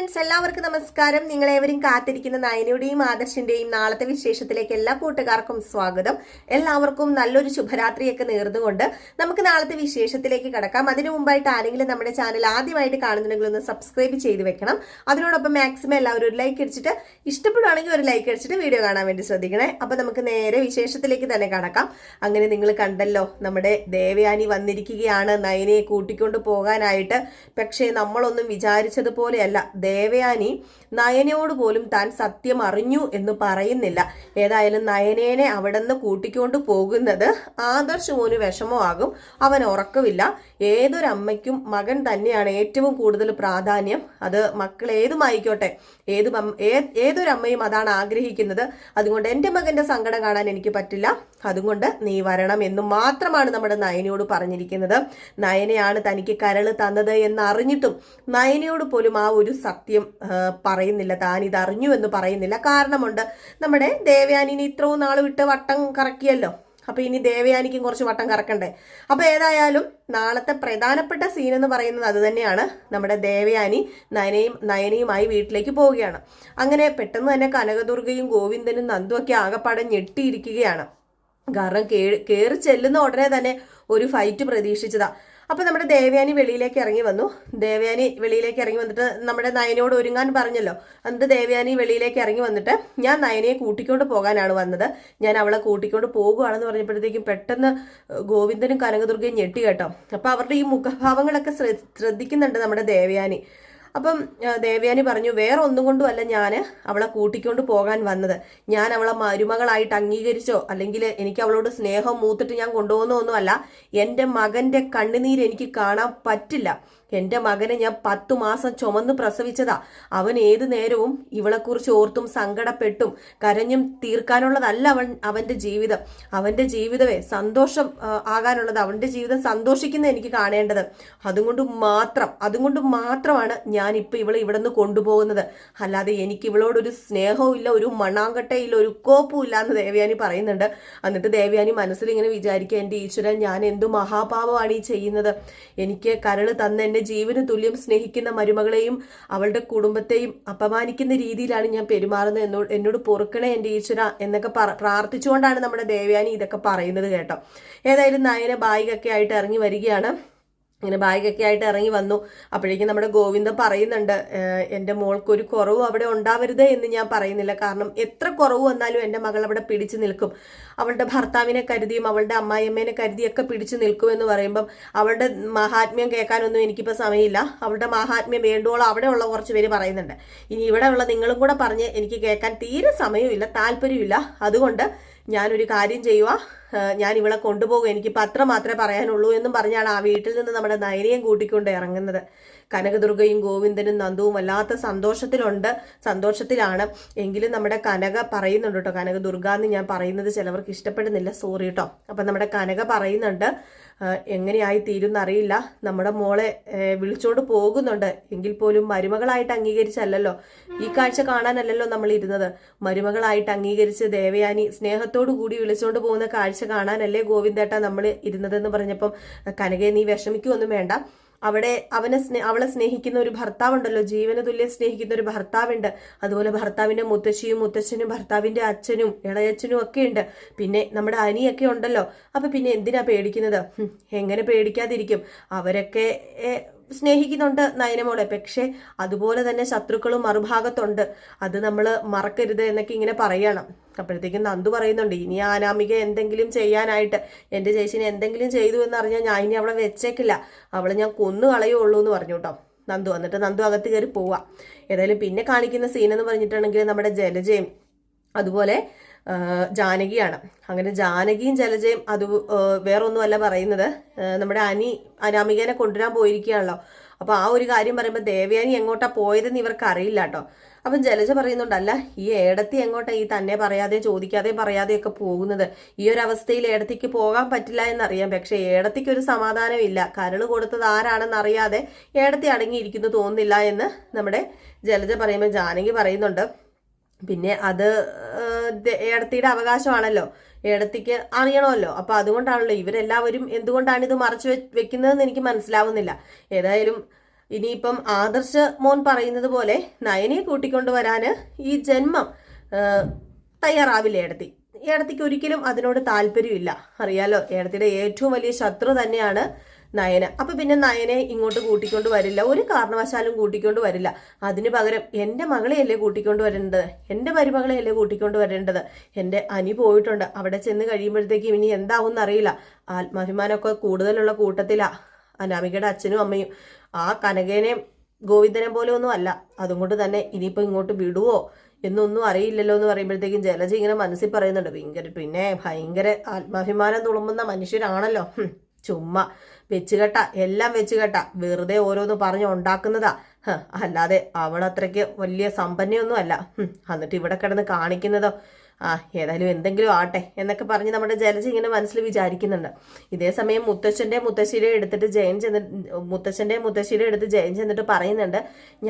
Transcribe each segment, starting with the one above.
Friends, എല്ലാവർക്കും നമസ്കാരം. നിങ്ങളേവരും കാത്തിരിക്കുന്ന നയനയുടെയും ആദർശിന്റെയും നാളത്തെ വിശേഷത്തിലേക്ക് എല്ലാ കൂട്ടുകാർക്കും സ്വാഗതം. എല്ലാവർക്കും നല്ലൊരു ശുഭരാത്രിയൊക്കെ നേർന്നുകൊണ്ട് നമുക്ക് നാളത്തെ വിശേഷത്തിലേക്ക് കടക്കാം. അതിനു മുമ്പായിട്ട് ആരെങ്കിലും നമ്മുടെ ചാനൽ ആദ്യമായിട്ട് കാണുന്നുണ്ടെങ്കിൽ ഒന്ന് സബ്സ്ക്രൈബ് ചെയ്ത് വെക്കണം. അതിനോടൊപ്പം മാക്സിമം എല്ലാവരും ഒരു ലൈക്ക് അടിച്ചിട്ട്, ഇഷ്ടപ്പെടുവാണെങ്കിൽ ഒരു ലൈക്ക് അടിച്ചിട്ട് വീഡിയോ കാണാൻ വേണ്ടി ശ്രദ്ധിക്കണേ. അപ്പൊ നമുക്ക് നേരെ വിശേഷത്തിലേക്ക് തന്നെ കടക്കാം. അങ്ങനെ നിങ്ങൾ കണ്ടല്ലോ, നമ്മുടെ ദേവയാനി വന്നിരിക്കുകയാണ് നയനയെ കൂട്ടിക്കൊണ്ട് പോകാനായിട്ട്. പക്ഷേ നമ്മളൊന്നും വിചാരിച്ചതുപോലെയല്ല. ദേവയാനി നയനയോട് പോലും താൻ സത്യം അറിഞ്ഞു എന്ന് പറയുന്നില്ല. ഏതായാലും നയനേനെ അവിടെ നിന്ന് കൂട്ടിക്കൊണ്ട് പോകുന്നത് ആദർശ് മോന് വിഷമമാകും. അവൻ ഉറക്കമില്ല. ഏതൊരമ്മയ്ക്കും മകൻ തന്നെയാണ് ഏറ്റവും കൂടുതൽ പ്രാധാന്യം. അത് മക്കൾ ഏതുമായിക്കോട്ടെ, ഏതൊരമ്മയും അതാണ് ആഗ്രഹിക്കുന്നത്. അതുകൊണ്ട് എൻ്റെ മകന്റെ സങ്കടം കാണാൻ എനിക്ക് പറ്റില്ല, അതുകൊണ്ട് നീ വരണം എന്ന് മാത്രമാണ് നമ്മുടെ നയനയോട് പറഞ്ഞിരിക്കുന്നത്. നയനയാണ് തനിക്ക് കരള് തന്നത് എന്നറിഞ്ഞിട്ടും നയനയോട് പോലും ആ ഒരു സത്യം പറയുന്നില്ല. താൻ ഇത് അറിഞ്ഞു എന്ന് പറയുന്നില്ല. കാരണമുണ്ട്. നമ്മുടെ ദേവയാനിനെ ഇത്രയും നാൾ വിട്ട് വട്ടം കറക്കിയല്ലോ. അപ്പൊ ഇനി ദേവയാനിക്കും കുറച്ച് വട്ടം കറക്കണ്ടേ? അപ്പൊ ഏതായാലും നാളത്തെ പ്രധാനപ്പെട്ട സീൻ എന്ന് പറയുന്നത് അത് തന്നെയാണ്. നമ്മുടെ ദേവയാനി നയനയുമായി വീട്ടിലേക്ക് പോവുകയാണ്. അങ്ങനെ പെട്ടെന്ന് തന്നെ കനകദുർഗയും ഗോവിന്ദനും നന്ദുവൊക്കെ ആകെപ്പാടെ ഞെട്ടിയിരിക്കുകയാണ്. കാരണം കേറി ചെല്ലുന്ന ഉടനെ തന്നെ ഒരു ഫൈറ്റ് പ്രതീക്ഷിച്ചതാ. അപ്പൊ നമ്മുടെ ദേവയാനി വെളിയിലേക്ക് ഇറങ്ങി വന്നു. ദേവയാനി വെളിയിലേക്ക് ഇറങ്ങി വന്നിട്ട് നമ്മുടെ നയനയോട് ഒരുങ്ങാൻ പറഞ്ഞല്ലോ. എന്നിട്ട് ദേവയാനി വെളിയിലേക്ക് ഇറങ്ങി വന്നിട്ട്, ഞാൻ നയനയെ കൂട്ടിക്കൊണ്ട് പോകാനാണ് വന്നത്, ഞാൻ അവളെ കൂട്ടിക്കൊണ്ട് പോകുകയാണെന്ന് പറഞ്ഞപ്പോഴത്തേക്കും പെട്ടെന്ന് ഗോവിന്ദനും കനകദുർഗയും ഞെട്ടി കേട്ടോ. അപ്പൊ അവരുടെ ഈ മുഖഭാവങ്ങളൊക്കെ ശ്രദ്ധിക്കുന്നുണ്ട് നമ്മുടെ ദേവയാനി. അപ്പം ദേവയാനി പറഞ്ഞു, വേറെ ഒന്നും കൊണ്ടുമല്ല ഞാൻ അവളെ കൂട്ടിക്കൊണ്ട് പോകാൻ വന്നത്. ഞാൻ അവളെ മരുമകളായിട്ട് അംഗീകരിച്ചോ അല്ലെങ്കിൽ എനിക്ക് അവളോട് സ്നേഹം മൂത്തിട്ട് ഞാൻ കൊണ്ടുപോകുന്നൊന്നുമല്ല. എൻ്റെ മകന്റെ കണ്ണുനീര് എനിക്ക് കാണാൻ പറ്റില്ല. എൻ്റെ മകനെ ഞാൻ 10 മാസം ചുമന്ന് പ്രസവിച്ചതാ. അവൻ ഏതു നേരവും ഇവളെക്കുറിച്ച് ഓർത്തും സങ്കടപ്പെട്ടും കരഞ്ഞും തീർക്കാനുള്ളതല്ല അവന്റെ ജീവിതം. അവന്റെ ജീവിതമേ സന്തോഷം ആകാനുള്ളത്. അവന്റെ ജീവിതം സന്തോഷിക്കുന്ന എനിക്ക് കാണേണ്ടത്. അതുകൊണ്ട് മാത്രമാണ് ഞാൻ ഇപ്പൊ ഇവളെ ഇവിടെ നിന്ന് കൊണ്ടുപോകുന്നത്. അല്ലാതെ എനിക്ക് ഇവളോടൊരു സ്നേഹവും ഇല്ല, ഒരു മണ്ണാങ്കട്ടയില്ല, ഒരു കോപ്പും ഇല്ല എന്ന് ദേവയാനി പറയുന്നുണ്ട്. എന്നിട്ട് ദേവയാനി മനസ്സിൽ ഇങ്ങനെ വിചാരിക്കുക, എൻ്റെ ഈശ്വരൻ, ഞാൻ എന്തു മഹാപാപമാണ് ഈ ചെയ്യുന്നത്. എനിക്ക് കരള് തന്നെ എന്റെ ജീവന് തുല്യം സ്നേഹിക്കുന്ന മരുമകളെയും അവളുടെ കുടുംബത്തെയും അപമാനിക്കുന്ന രീതിയിലാണ് ഞാൻ പെരുമാറുന്നത്. എന്നോട് പൊറുക്കണേ എൻ്റെ ഈശ്വര എന്നൊക്കെ പ്രാർത്ഥിച്ചുകൊണ്ടാണ് നമ്മുടെ ദേവയാനി ഇതൊക്കെ പറയുന്നത് കേട്ടോ. ഏതായാലും നയന ബാഗൊക്കെ ആയിട്ട് ഇറങ്ങി വരികയാണ്. ഇങ്ങനെ ബാഗൊക്കെ ആയിട്ട് ഇറങ്ങി വന്നു. അപ്പോഴേക്കും നമ്മുടെ ഗോവിന്ദൻ പറയുന്നുണ്ട്, എൻ്റെ മോൾക്ക് ഒരു കുറവും അവിടെ ഉണ്ടാവരുത് എന്ന് ഞാൻ പറയുന്നില്ല. കാരണം എത്ര കുറവ് വന്നാലും എൻ്റെ മകൾ അവിടെ പിടിച്ചു നിൽക്കും. അവളുടെ ഭർത്താവിനെ കരുതിയും അവളുടെ അമ്മായിയമ്മേനെ കരുതിയൊക്കെ പിടിച്ചു നിൽക്കുമെന്ന് പറയുമ്പം അവളുടെ മഹാത്മ്യം കേൾക്കാനൊന്നും എനിക്കിപ്പോൾ സമയമില്ല. അവളുടെ മഹാത്മ്യം വേണ്ടുവോളം അവിടെയുള്ള കുറച്ച് പേര് പറയുന്നുണ്ട്. ഇനി ഇവിടെ ഉള്ള നിങ്ങളും കൂടെ പറഞ്ഞ് എനിക്ക് കേൾക്കാൻ തീരെ സമയമില്ല, താല്പര്യമില്ല. അതുകൊണ്ട് ഞാനൊരു കാര്യം ചെയ്യുക, ഞാൻ ഇവളെ കൊണ്ടുപോകും, എനിക്കിപ്പോൾ അത്ര മാത്രമേ പറയാനുള്ളൂ എന്നും പറഞ്ഞാണ് ആ വീട്ടിൽ നിന്ന് നമ്മുടെ നയനയും കൂട്ടിക്കൊണ്ട് ഇറങ്ങുന്നത്. കനകദുർഗയും ഗോവിന്ദനും നന്ദുവും വല്ലാത്ത സന്തോഷത്തിലാണ്. എങ്കിലും നമ്മുടെ കനക പറയുന്നുണ്ട് കേട്ടോ. കനകദുർഗ എന്ന് ഞാൻ പറയുന്നത് ചിലവർക്ക് ഇഷ്ടപ്പെടുന്നില്ല, സോറി കേട്ടോ. അപ്പം നമ്മുടെ കനക പറയുന്നുണ്ട്, എങ്ങനെയായി തീരുന്നറിയില്ല, നമ്മുടെ മോളെ വിളിച്ചോണ്ട് പോകുന്നുണ്ട്. എങ്കിൽ പോലും മരുമകളായിട്ട് അംഗീകരിച്ചല്ലല്ലോ, ഈ കാഴ്ച കാണാനല്ലല്ലോ നമ്മൾ ഇരുന്നത്. മരുമകളായിട്ട് അംഗീകരിച്ച് ദേവയാനി സ്നേഹത്തോടു കൂടി വിളിച്ചോണ്ട് പോകുന്ന കാഴ്ച കാണാനല്ലേ ഗോവിന്ദേട്ട നമ്മൾ ഇരുന്നതെന്ന് പറഞ്ഞപ്പം, കനകയെ നീ വിഷമിക്കൊന്നും വേണ്ട. അവളെ സ്നേഹിക്കുന്ന ഒരു ഭർത്താവുണ്ടല്ലോ, ജീവന തുല്യം സ്നേഹിക്കുന്ന ഒരു ഭർത്താവുണ്ട്. അതുപോലെ ഭർത്താവിന്റെ മുത്തച്ഛനും ഭർത്താവിന്റെ അച്ഛനും ഇളയച്ഛനും ഒക്കെ ഉണ്ട്. പിന്നെ നമ്മുടെ അനിയൊക്കെ ഉണ്ടല്ലോ. അപ്പൊ പിന്നെ എന്തിനാ പേടിക്കുന്നത്? എങ്ങനെ പേടിക്കാതിരിക്കും? അവരൊക്കെ സ്നേഹിക്കുന്നുണ്ട് നയനമോളെ. പക്ഷെ അതുപോലെ തന്നെ ശത്രുക്കളും മറുഭാഗത്തുണ്ട്. അത് നമ്മൾ മറക്കരുത് എന്നൊക്കെ ഇങ്ങനെ പറയണം. അപ്പോഴത്തേക്കും നന്ദു പറയുന്നുണ്ട്, ഇനി അനാമിക എന്തെങ്കിലും ചെയ്യാനായിട്ട്, എൻ്റെ ചേച്ചിനെ എന്തെങ്കിലും ചെയ്തു എന്നറിഞ്ഞാൽ ഞാൻ ഇനി അവളെ വെച്ചേക്കില്ല, അവളെ ഞാൻ കൊന്നു കളയുള്ളൂ എന്ന് പറഞ്ഞു കേട്ടോ നന്ദു. എന്നിട്ട് നന്ദു അകത്ത് കയറി പോവാ. ഏതായാലും പിന്നെ കാണിക്കുന്ന സീനെന്ന് പറഞ്ഞിട്ടുണ്ടെങ്കിൽ നമ്മുടെ ജലജയും അതുപോലെ ജാനകിയാണ്. അങ്ങനെ ജാനകിയും ജലജയും അത് വേറൊന്നുമല്ല പറയുന്നത്, നമ്മുടെ അനാമികനെ കൊണ്ടുവരാൻ പോയിരിക്കുകയാണല്ലോ. അപ്പൊ ആ ഒരു കാര്യം പറയുമ്പോൾ ദേവയാനി എങ്ങോട്ടാ പോയതെന്ന് ഇവർക്ക് അറിയില്ല കേട്ടോ. അപ്പം ജലജ പറയുന്നുണ്ടല്ല, ഈ ഏടത്തി എങ്ങോട്ടാ ഈ തന്നെ പറയാതെയും ചോദിക്കാതെയും പറയാതെയൊക്കെ പോകുന്നത്? ഈ ഒരു അവസ്ഥയിൽ ഏടത്തിക്ക് പോകാൻ പറ്റില്ല എന്നറിയാം. പക്ഷെ ഏടത്തിക്ക് ഒരു സമാധാനമില്ല. കരള് കൊടുത്തത് ആരാണെന്ന് അറിയാതെ ഏടത്തി അടങ്ങിയിരിക്കുന്നു തോന്നുന്നില്ല എന്ന് നമ്മുടെ ജലജ പറയുമ്പോൾ ജാനകി പറയുന്നുണ്ട്, പിന്നെ അത് ഏടത്തിയുടെ അവകാശമാണല്ലോ, ഏടത്തിക്ക് അറിയണമല്ലോ. അപ്പൊ അതുകൊണ്ടാണല്ലോ ഇവരെല്ലാവരും എന്തുകൊണ്ടാണ് ഇത് മറച്ചു വെക്കുന്നതെന്ന് എനിക്ക് മനസ്സിലാവുന്നില്ല. ഏതായാലും ഇനിയിപ്പം ആദർശ് മോൻ പറയുന്നത് പോലെ നയനെ കൂട്ടിക്കൊണ്ടുവരാന് ഈ ജന്മം തയ്യാറാവില്ല ഏടത്തിക്ക് ഒരിക്കലും അതിനോട് താല്പര്യമില്ല. അറിയാലോ, ഏടത്തിയുടെ ഏറ്റവും വലിയ ശത്രു തന്നെയാണ് നയന. അപ്പൊ പിന്നെ നയനെ ഇങ്ങോട്ട് കൂട്ടിക്കൊണ്ട് വരില്ല, ഒരു കാരണവശാലും കൂട്ടിക്കൊണ്ട് വരില്ല. അതിന് പകരം എന്റെ മകളെയല്ലേ കൂട്ടിക്കൊണ്ട് വരേണ്ടത്, എന്റെ മരുമകളെയല്ലേ കൂട്ടിക്കൊണ്ട് വരേണ്ടത്. എന്റെ അനി പോയിട്ടുണ്ട്, അവിടെ ചെന്ന് കഴിയുമ്പോഴത്തേക്കും ഇനി എന്താവും എന്നറിയില്ല. ആത്മാഭിമാനമൊക്കെ കൂടുതലുള്ള കൂട്ടത്തിലാ അനാമികയുടെ അച്ഛനും അമ്മയും. ആ കനകേനെ ഗോവിന്ദനെ പോലെ ഒന്നും അല്ല. അതുകൊണ്ട് തന്നെ ഇനിയിപ്പോ ഇങ്ങോട്ട് വിടുവോ എന്നൊന്നും അറിയില്ലല്ലോ എന്ന് പറയുമ്പോഴത്തേക്കും ജലജ ഇങ്ങനെ മനസ്സിൽ പറയുന്നുണ്ട്. ഭയങ്കര ആത്മാഭിമാനം തുളുമ്പുന്ന മനുഷ്യരാണല്ലോ. ചുമ്മാ വെച്ചുകെട്ട, എല്ലാം വെച്ചുകെട്ട, വെറുതെ ഓരോന്ന് പറഞ്ഞ് ഉണ്ടാക്കുന്നതാ. അല്ലാതെ അവളത്രയ്ക്ക് വലിയ സമ്പന്നയൊന്നും അല്ല. എന്നിട്ട് ഇവിടെ കിടന്ന് കാണിക്കുന്നതോ ഏതായാലും എന്തെങ്കിലും ആട്ടെ എന്നൊക്കെ പറഞ്ഞ് നമ്മുടെ ജലജ ഇങ്ങനെ മനസ്സിൽ വിചാരിക്കുന്നുണ്ട്. ഇതേ സമയം മുത്തശ്ശിയുടെ എടുത്ത് ജയൻ ചെന്നിട്ട് പറയുന്നുണ്ട്,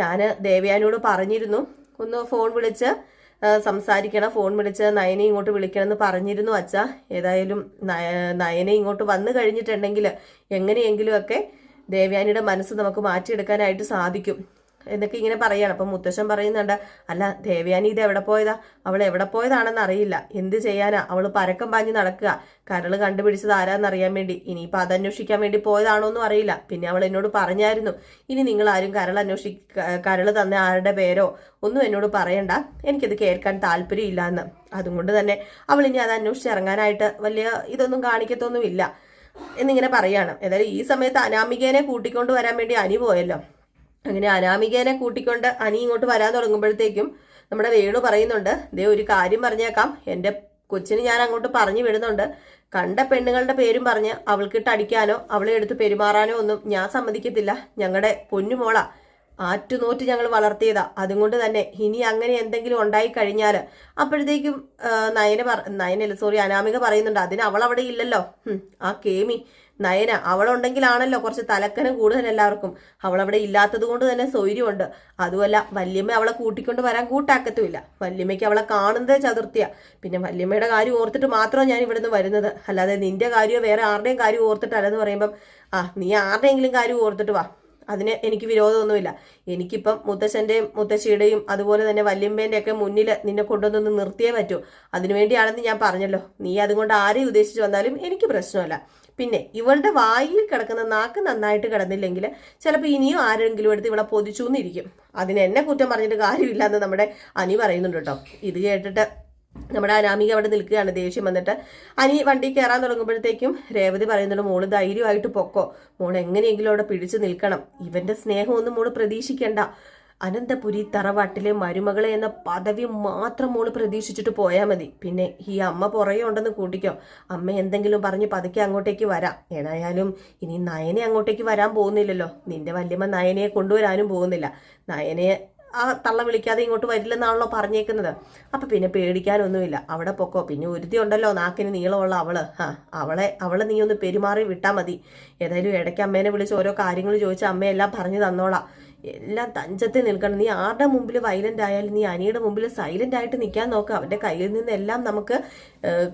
ഞാൻ ദേവയാനിയോട് പറഞ്ഞിരുന്നു ഒന്ന് ഫോൺ വിളിച്ച് സംസാരിക്കണം, ഫോൺ വിളിച്ച് നയനെ ഇങ്ങോട്ട് വിളിക്കണമെന്ന് പറഞ്ഞിരുന്നു അച്ഛാ. ഏതായാലും നയനെ ഇങ്ങോട്ട് വന്നു കഴിഞ്ഞിട്ടുണ്ടെങ്കിൽ എങ്ങനെയെങ്കിലും ഒക്കെ ദേവയാനിയുടെ മനസ്സ് നമുക്ക് മാറ്റിയെടുക്കാനായിട്ട് സാധിക്കും എന്നൊക്കെ ഇങ്ങനെ പറയാണ്. അപ്പം മുത്തശ്ശൻ പറയുന്നുണ്ട്, അല്ല ദേവയാനി ഇത് എവിടെ പോയതാ, അവൾ എവിടെ പോയതാണെന്ന് അറിയില്ല, എന്ത് ചെയ്യാനാ, അവൾ പരക്കം പാഞ്ഞ് നടക്കുക, കരള് കണ്ടുപിടിച്ചത് ആരാന്നറിയാൻ വേണ്ടി. ഇനിയിപ്പോൾ അതന്വേഷിക്കാൻ വേണ്ടി പോയതാണോന്നും അറിയില്ല. പിന്നെ അവൾ എന്നോട് പറഞ്ഞായിരുന്നു, ഇനി നിങ്ങൾ ആരും കരള് തന്ന ആരുടെ പേരോ ഒന്നും എന്നോട് പറയണ്ട, എനിക്കത് കേൾക്കാൻ താല്പര്യമില്ല എന്ന്. അതുകൊണ്ട് തന്നെ അവൾ ഇനി അത് അന്വേഷിച്ചിറങ്ങാനായിട്ട് വലിയ ഇതൊന്നും കാണിക്കത്തൊന്നുമില്ല എന്നിങ്ങനെ പറയാണ്. ഏതായാലും ഈ സമയത്ത് അനാമികേനെ കൂട്ടിക്കൊണ്ട് വരാൻ വേണ്ടി അനി പോയല്ലോ. അങ്ങനെ അനാമികേനെ കൂട്ടിക്കൊണ്ട് അനി ഇങ്ങോട്ട് വരാൻ തുടങ്ങുമ്പോഴത്തേക്കും നമ്മുടെ വേണു പറയുന്നുണ്ട്, ദേ ഒരു കാര്യം പറഞ്ഞേക്കാം, എൻ്റെ കൊച്ചിന് ഞാൻ അങ്ങോട്ട് പറഞ്ഞു വിടുന്നുണ്ട്, കണ്ട പെണ്ണുങ്ങളുടെ പേരും പറഞ്ഞ് അവൾക്കിട്ട് അടിക്കാനോ അവളെ എടുത്ത് പെരുമാറാനോ ഒന്നും ഞാൻ സമ്മതിക്കത്തില്ല. ഞങ്ങളുടെ പൊന്നുമോള ആറ്റുനോറ്റ് ഞങ്ങൾ വളർത്തിയതാ. അതുകൊണ്ട് തന്നെ ഇനി അങ്ങനെ എന്തെങ്കിലും ഉണ്ടായി കഴിഞ്ഞാൽ അപ്പോഴത്തേക്കും അനാമിക പറയുന്നുണ്ട്, അതിന് അവൾ അവിടെ ഇല്ലല്ലോ. ആ കേമി നയന അവളുണ്ടെങ്കിലാണല്ലോ കുറച്ച് തലക്കനം കൂടുതൽ എല്ലാവർക്കും. അവളവിടെ ഇല്ലാത്തത് കൊണ്ട് തന്നെ സൗകര്യമുണ്ട്. അതുമല്ല വല്യമ്മ അവളെ കൂട്ടിക്കൊണ്ട് വരാൻ കൂട്ടാക്കത്തുമില്ല. വല്യമ്മയ്ക്ക് അവളെ കാണുന്നതേ ചതുർത്ഥിയ. പിന്നെ വല്യമ്മയുടെ കാര്യം ഓർത്തിട്ട് മാത്രമാണ് ഞാൻ ഇവിടുന്ന് വരുന്നത്, അല്ലാതെ നിന്റെ കാര്യമോ വേറെ ആരുടെയും കാര്യം ഓർത്തിട്ടല്ലെന്ന് പറയുമ്പം നീ ആരുടെയെങ്കിലും കാര്യം ഓർത്തിട്ട് വാ, അതിന് എനിക്ക് വിരോധമൊന്നുമില്ല. എനിക്കിപ്പം മുത്തശ്ശിയുടെയും അതുപോലെ തന്നെ വല്യമ്മേൻ്റെ ഒക്കെ മുന്നിൽ നിന്നെ കൊണ്ടുവന്നൊന്ന് നിർത്തിയേ പറ്റൂ. അതിനുവേണ്ടിയാണെന്ന് ഞാൻ പറഞ്ഞല്ലോ. നീ അതുകൊണ്ട് ആരെയും ഉദ്ദേശിച്ച് വന്നാലും എനിക്ക് പ്രശ്നമല്ല. പിന്നെ ഇവളുടെ വായിൽ കിടക്കുന്ന നാക്ക് നന്നായിട്ട് കിടന്നില്ലെങ്കിൽ ചിലപ്പോൾ ഇനിയും ആരെങ്കിലും എടുത്ത് ഇവളെ പൊതിച്ചു എന്നിരിക്കും. അതിന് എന്നെ കുറ്റം പറഞ്ഞിട്ട് കാര്യമില്ല എന്ന് നമ്മുടെ അനി പറയുന്നുണ്ട് കേട്ടോ. ഇത് കേട്ടിട്ട് നമ്മുടെ അനാമിക അവിടെ നിൽക്കുകയാണ്, ദേഷ്യം വന്നിട്ട്. അനി വണ്ടി കയറാൻ തുടങ്ങുമ്പോഴത്തേക്കും രേവതി പറയുന്നുണ്ട്, മോള് ധൈര്യമായിട്ട് പൊക്കോ, മോൾ എങ്ങനെയെങ്കിലും അവിടെ പിടിച്ചു നിൽക്കണം, ഇവന്റെ സ്നേഹമൊന്നും മോള് പ്രതീക്ഷിക്കണ്ട. അനന്തപുരി തറവാട്ടിലെ മരുമകളെ എന്ന പദവി മാത്രം മോള് പ്രതീക്ഷിച്ചിട്ട് പോയാൽ മതി. പിന്നെ ഈ അമ്മ പുറകെ ഉണ്ടെന്ന് കൂട്ടിക്കോ, അമ്മ എന്തെങ്കിലും പറഞ്ഞ് പതുക്കെ അങ്ങോട്ടേക്ക് വരാം. ഏതായാലും ഇനി നയനെ അങ്ങോട്ടേക്ക് വരാൻ പോകുന്നില്ലല്ലോ, നിന്റെ വല്യമ്മ നയനയെ കൊണ്ടുവരാനും പോകുന്നില്ല. നയനെ ആ തള്ള വിളിക്കാതെ ഇങ്ങോട്ട് വരില്ലെന്നാണല്ലോ പറഞ്ഞേക്കുന്നത്. അപ്പൊ പിന്നെ പേടിക്കാനൊന്നുമില്ല, അവിടെ പൊക്കോ. പിന്നെ ഒരുത്തി ഉണ്ടല്ലോ നാക്കിന് നീളമുള്ള അവളെ നീ ഒന്ന് പെരുമാറി വിട്ടാൽ മതി. ഏതായാലും ഇടയ്ക്ക് അമ്മേനെ വിളിച്ച് ഓരോ കാര്യങ്ങൾ ചോദിച്ച് അമ്മയെല്ലാം പറഞ്ഞു തന്നോളാം. എല്ലാം തഞ്ചത്തിൽ നിൽക്കണം. നീ ആരുടെ മുമ്പിൽ വയലന്റ് ആയാലും നീ അനിയുടെ മുമ്പിൽ സൈലന്റ് ആയിട്ട് നിൽക്കാൻ നോക്കുക. അവന്റെ കയ്യിൽ നിന്നെല്ലാം നമുക്ക്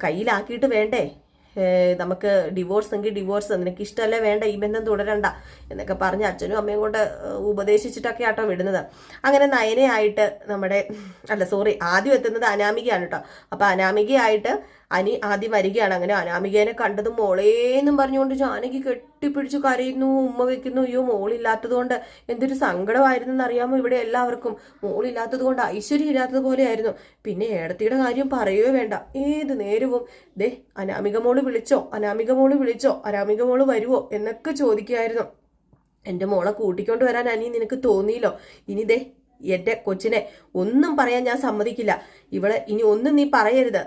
കയ്യിലാക്കിയിട്ട് വേണ്ടേ നമുക്ക് ഡിവോഴ്സ് എങ്കിൽ ഡിവോഴ്സ്, നിനക്ക് ഇഷ്ടമല്ലേ വേണ്ട, ഈ ബന്ധം തുടരണ്ട എന്നൊക്കെ പറഞ്ഞ് അച്ഛനും അമ്മയും കൊണ്ട് ഉപദേശിച്ചിട്ടൊക്കെ ആട്ടോ വിടുന്നത്. അങ്ങനെ നയനയായിട്ട് ആദ്യം എത്തുന്നത് അനാമികയാണ് കേട്ടോ. അപ്പൊ അനാമികയായിട്ട് അനി ആദ്യം വരികയാണ്. അങ്ങനെ അനാമികേനെ കണ്ടതും മോളേന്നും പറഞ്ഞുകൊണ്ട് ജാനകി കെട്ടിപ്പിടിച്ചു കരയുന്നു, ഉമ്മ വെക്കുന്നു. അയ്യോ മോളില്ലാത്തത് കൊണ്ട് എന്തൊരു സങ്കടമായിരുന്നു എന്നറിയാമോ ഇവിടെ എല്ലാവർക്കും. മോളില്ലാത്തത് കൊണ്ട് ഐശ്വര്യം ഇല്ലാത്തത് പോലെയായിരുന്നു. പിന്നെ ഏടത്തിയുടെ കാര്യം പറയുകയോ വേണ്ട, ഏത് നേരവും ദേ അനാമിക മോള് വിളിച്ചോ, അനാമിക മോള് വരുവോ എന്നൊക്കെ ചോദിക്കുമായിരുന്നു. എൻ്റെ മോളെ കൂട്ടിക്കൊണ്ട് വരാൻ അനി നിനക്ക് തോന്നിയില്ലോ? ഇനി ദേ എന്റെ കൊച്ചിനെ ഒന്നും പറയാൻ ഞാൻ സമ്മതിക്കില്ല. ഇവളെ ഇനി ഒന്നും നീ പറയരുത്.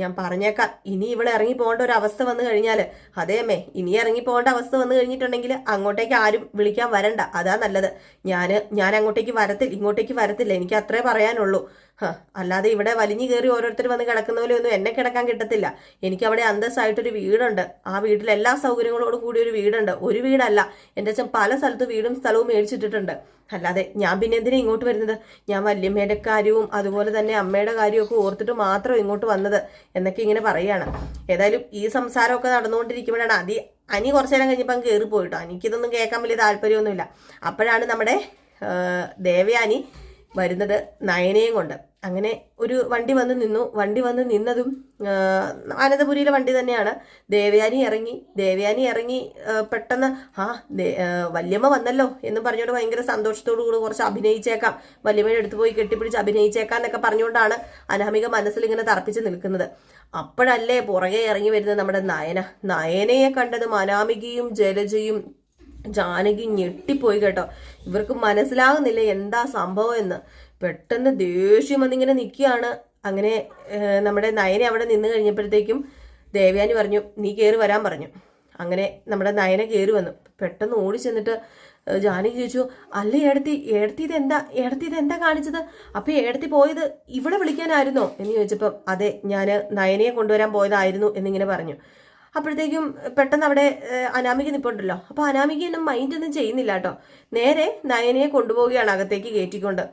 ഞാൻ പറഞ്ഞേക്കാം, ഇനി ഇവളെ ഇറങ്ങി പോകേണ്ട ഒരു അവസ്ഥ വന്നു കഴിഞ്ഞാല്, അതേ അമ്മേ, ഇനി ഇറങ്ങി പോകേണ്ട അവസ്ഥ വന്നു കഴിഞ്ഞിട്ടുണ്ടെങ്കിൽ അങ്ങോട്ടേക്ക് ആരും വിളിക്കാൻ വരണ്ട, അതാ നല്ലത്. ഞാൻ അങ്ങോട്ടേക്ക് വരത്തില്ല, എനിക്ക് അത്രേ പറയാനുള്ളൂ. അല്ലാതെ ഇവിടെ വലിഞ്ഞു കയറി ഓരോരുത്തർ വന്ന് കിടക്കുന്ന പോലെ ഒന്നും എന്നെ കിടക്കാൻ കിട്ടത്തില്ല. എനിക്ക് അവിടെ അന്തസ്സായിട്ടൊരു വീടുണ്ട്. ആ വീട്ടിൽ എല്ലാ സൗകര്യങ്ങളോടും കൂടി ഒരു വീടുണ്ട്. ഒരു വീടല്ല, എൻ്റെ അച്ഛൻ പല സ്ഥലത്ത് വീടും സ്ഥലവും മേടിച്ചിട്ടിട്ടുണ്ട്. അല്ലാതെ ഞാൻ പിന്നെ എന്തിനാ ഇങ്ങോട്ട് വരുന്നത്? ഞാൻ വല്യമ്മയുടെ കാര്യവും അതുപോലെ തന്നെ അമ്മയുടെ കാര്യമൊക്കെ ഓർത്തിട്ട് മാത്രം ഇങ്ങോട്ട് വന്നത് എന്നൊക്കെ ഇങ്ങനെ പറയാണ്. ഏതായാലും ഈ സംസാരമൊക്കെ നടന്നുകൊണ്ടിരിക്കുമ്പോഴാണ് അനി കുറച്ചു നേരം കഴിഞ്ഞപ്പോൾ അങ്ങ് കയറിപ്പോയിട്ടോ. എനിക്കിതൊന്നും കേൾക്കാൻ വലിയ താല്പര്യമൊന്നുമില്ല. അപ്പോഴാണ് നമ്മുടെ ദേവയാനി വരുന്നത് നയനയും കൊണ്ട്. അങ്ങനെ ഒരു വണ്ടി വന്ന് നിന്നു. വണ്ടി വന്ന് നിന്നതും അനന്തപുരിയിലെ വണ്ടി തന്നെയാണ്. ദേവയാനി ഇറങ്ങി പെട്ടെന്ന് വല്യമ്മ വന്നല്ലോ എന്ന് പറഞ്ഞുകൊണ്ട് ഭയങ്കര സന്തോഷത്തോടു കൂടി കുറച്ച് അഭിനയിച്ചേക്കാം, വല്യമ്മയുടെ അടുത്ത് പോയി കെട്ടിപ്പിടിച്ച് അഭിനയിച്ചേക്കാം എന്നൊക്കെ പറഞ്ഞുകൊണ്ടാണ് അനാമിക മനസ്സിൽ ഇങ്ങനെ തറപ്പിച്ച് നിൽക്കുന്നത്. അപ്പോഴല്ലേ പുറകെ ഇറങ്ങി വരുന്നത് നമ്മുടെ നയനയെ കണ്ടതും അനാമികയും ജലജയും ജാനകി ഞെട്ടിപ്പോയി കേട്ടോ. ഇവർക്ക് മനസ്സിലാകുന്നില്ല എന്താ സംഭവം എന്ന്. പെട്ടെന്ന് ദേഷ്യം വന്നിങ്ങനെ നിൽക്കുകയാണ്. അങ്ങനെ നമ്മുടെ നയനെ അവിടെ നിന്ന് കഴിഞ്ഞപ്പോഴത്തേക്കും ദേവയാനി പറഞ്ഞു, നീ കയറി വരാൻ പറഞ്ഞു. അങ്ങനെ നമ്മുടെ നയന കയറി വന്നു. പെട്ടെന്ന് ഓടി ചെന്നിട്ട് ജാനകി ചോദിച്ചു, അല്ലേ ഏടത്തി ഇതെന്താ കാണിച്ചത്? അപ്പൊ ഏടത്തി പോയത് ഇവിടെ വിളിക്കാനായിരുന്നോ എന്ന് ചോദിച്ചപ്പം അതെ, ഞാൻ നയനയെ കൊണ്ടുവരാൻ പോയതായിരുന്നു എന്നിങ്ങനെ പറഞ്ഞു. അപ്പോഴത്തേക്കും പെട്ടെന്ന് അവിടെ അനാമിക നിൽപ്പുണ്ടല്ലോ. അപ്പൊ അനാമികയൊന്നും മൈൻഡ് ഒന്നും ചെയ്യുന്നില്ല കേട്ടോ. നേരെ നയനയെ കൊണ്ടുപോവുകയാണ് അകത്തേക്ക് കയറ്റിക്കൊണ്ട്.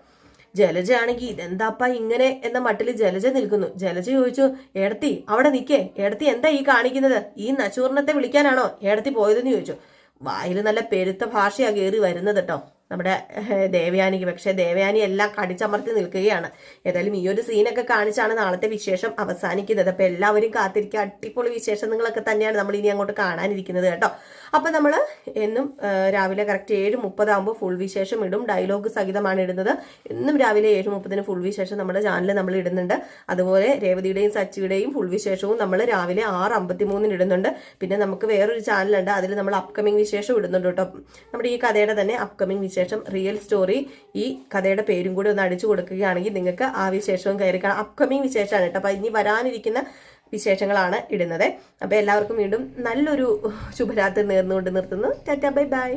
ജലജ ആണെങ്കിൽ ഇതെന്താപ്പാ ഇങ്ങനെ എന്ന മട്ടിൽ ജലജ നിൽക്കുന്നു. ജലജ ചോദിച്ചു, ഏടത്തി അവിടെ നിൽക്കേ, ഏടത്തി എന്താ ഈ കാണിക്കുന്നത്? ഈ നച്ചൂർണത്തെ വിളിക്കാനാണോ ഏടത്തി പോയതെന്ന് ചോദിച്ചു. വായിൽ നല്ല പെരുത്ത ഭാഷയാണ് കയറി വരുന്നത് കേട്ടോ നമ്മുടെ ദേവയാനിക്ക്. പക്ഷെ ദേവയാനി എല്ലാം കടിച്ചമർത്തി നിൽക്കുകയാണ്. ഏതായാലും ഈ ഒരു സീനൊക്കെ കാണിച്ചാണ് നാളത്തെ വിശേഷം അവസാനിക്കുന്നത്. അപ്പൊ എല്ലാവരും കാത്തിരിക്കുക. അടിപൊളി വിശേഷങ്ങളൊക്കെ തന്നെയാണ് നമ്മൾ ഇനി അങ്ങോട്ട് കാണാനിരിക്കുന്നത് കേട്ടോ. അപ്പൊ നമ്മൾ എന്നും രാവിലെ കറക്റ്റ് 7:30 ആകുമ്പോൾ ഫുൾ വിശേഷം ഇടും. ഡയലോഗ് സഹിതമാണ് ഇടുന്നത്. എന്നും രാവിലെ 7:30 ഫുൾ വിശേഷം നമ്മുടെ ചാനലിൽ നമ്മൾ ഇടുന്നുണ്ട്. അതുപോലെ രേവതിയുടെയും സച്ചിയുടെയും ഫുൾ വിശേഷവും നമ്മൾ രാവിലെ 6:53 ഇടുന്നുണ്ട്. പിന്നെ നമുക്ക് വേറൊരു ചാനലുണ്ട്, അതിൽ നമ്മൾ അപ്കമിങ് വിശേഷം ഇടുന്നുണ്ട് കേട്ടോ. നമ്മുടെ ഈ കഥയുടെ തന്നെ അപ്കമിങ് വിശേഷം റിയൽ സ്റ്റോറി, ഈ കഥയുടെ പേരും കൂടി ഒന്ന് അടിച്ചു കൊടുക്കുകയാണെങ്കിൽ നിങ്ങൾക്ക് ആ വിശേഷവും കയറി കാണാം. അപ്കമിങ് വിശേഷമാണ് കേട്ടോ. അപ്പൊ ഇനി വരാനിരിക്കുന്ന വിശേഷങ്ങളാണ് ഇടുന്നത്. അപ്പൊ എല്ലാവർക്കും വീണ്ടും നല്ലൊരു ശുഭരാത്രി നേർന്നുകൊണ്ട് നിർത്തുന്നു. Tata, bye bye.